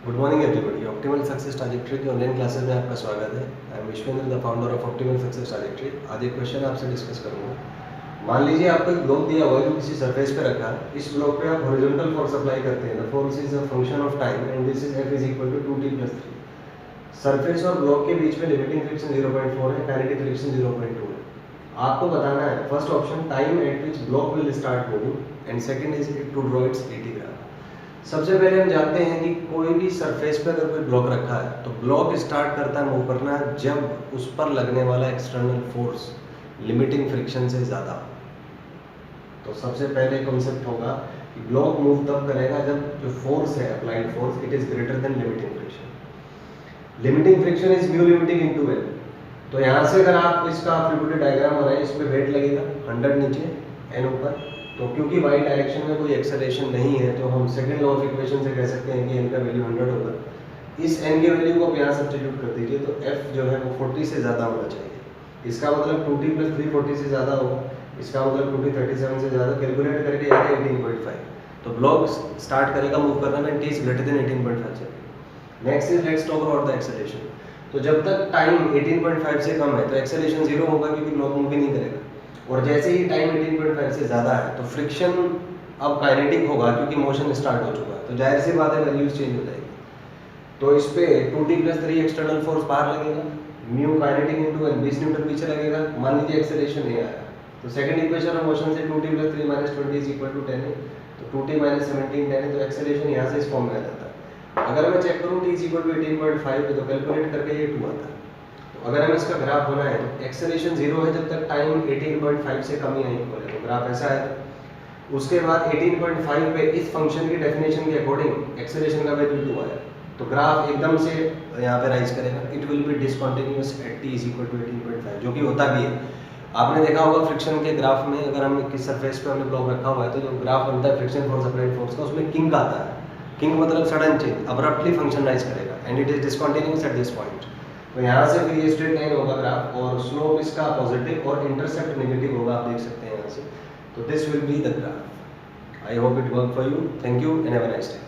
Good morning everybody. Optimal success trajectory की online classes में आपका स्वागत है। I am Vishvendra, the founder of optimal success trajectory. आज एक क्वेश्चन आपसे डिस्कस करूंगा। मान लीजिए आपको एक ब्लॉक दिया हुआ है जो किसी सरफेस पे रखा है। इस ब्लॉक पे आप हॉरिजॉन्टल फोर्स अप्लाई करते हैं। The force is a function of time and this is F is equal to 2t+3। Surface और ब्लॉक के बीच में लिमिटिंग फ्रिक्शन 0.4 है, काइनेटिक फ्रिक्शन 0.2 है। आपको बताना है first option time at which block will start moving and second is to draw its AT graph. सबसे पहले हम जानते हैं कि कोई भी सरफेस पे अगर कोई ब्लॉक रखा है तो ब्लॉक स्टार्ट करता है मूव करना जब उस पर लगने वाला एक्सटर्नल फोर्स लिमिटिंग फ्रिक्शन से ज़्यादा। तो सबसे पहले कॉन्सेप्ट होगा कि ब्लॉक मूव तब करेगा जब जो फोर्स है applied force it is greater than limiting friction. Limiting friction is mu limiting into L। तो यहाँ से अगर आप इसका फ्रीबॉडी डायग्राम बनाएं, इसमें वेट लगेगा 100 नीचे n ऊपर। तो क्योंकि वाई डायरेक्शन में कोई एक्सेलरेशन नहीं है तो हम सेकंड लॉ ऑफ इक्वेशन से कह सकते हैं कि n का वैल्यू 100 होगा। इस n के वैल्यू को आप यहाँ सब्स्टिट्यूट कर दीजिए तो f जो है वो 40 से ज़्यादा होना चाहिए। इसका मतलब 2t+3 40 से ज़्यादा होगा, इसका मतलब 2t 37 से ज़्यादा। कैलकुलेट करके आएगा 18.5। तो ब्लॉक स्टार्ट करेगा मूव करना में t is greater than 18.5 second. Next is let's talk about the acceleration. तो जब तक टाइम 18.5 से कम है तो एक्सेलरेशन 0 होगा क्योंकि ब्लॉक मूव ही नहीं करेगा। और जैसे ही टाइम 18.5 से ज़्यादा है तो फ्रिक्शन अब काइनेटिक होगा क्योंकि मोशन स्टार्ट हो चुका है। तो जाहिर सी बात है वैल्यूज चेंज हो जाएगी। तो इस पे 2t+3 एक्सटर्नल फोर्स बाहर लगेगा, mu kinetic into N 20 Newton पीछे लगेगा। मान लीजिए एक्सेलरेशन नहीं आया तो सेकंड इक्वेशन ऑफ मोशन से 2t+3 - 20 इज इक्वल टू 10 है। तो 2t - 17 10 है। तो एक्सेलरेशन यहाँ से इस फॉर्म में आ जाता है। अगर मैं चेक करूँ t इज इक्वल टू 18.5 तो कैलकुलेट करके ये 2 आता है। अगर हमें इसका ग्राफ होना है तो एक्सेलरेशन 0 है जब तक टाइम 18.5 से कम या इक्वल है। तो ग्राफ ऐसा है। उसके बाद 18.5 पे इस फंक्शन की डेफिनेशन के अकॉर्डिंग एक्सेलरेशन का वैल्यू 2 आया तो ग्राफ एकदम से यहाँ पे राइज करेगा। It will be discontinuous at t is equal to 18.5, जो कि होता भी है। आपने देखा होगा फ्रिक्शन के ग्राफ में अगर हम किस सरफेस पे हमने ब्लॉक रखा हुआ है तो जो ग्राफ बनता है फ्रिक्शन फोर्स अप्लाइड फोर्स का, उसमें किंग आता है। किंग मतलब sudden change, abruptly function rise करेगा and it is discontinuous at this point. तो यहाँ से फिर ये स्ट्रेट लाइन होगा ग्राफ और स्लोप इसका पॉजिटिव और इंटरसेप्ट नेगेटिव होगा, आप देख सकते हैं यहाँ से। तो this will be the graph. I hope it work for you. Thank you and have a nice day.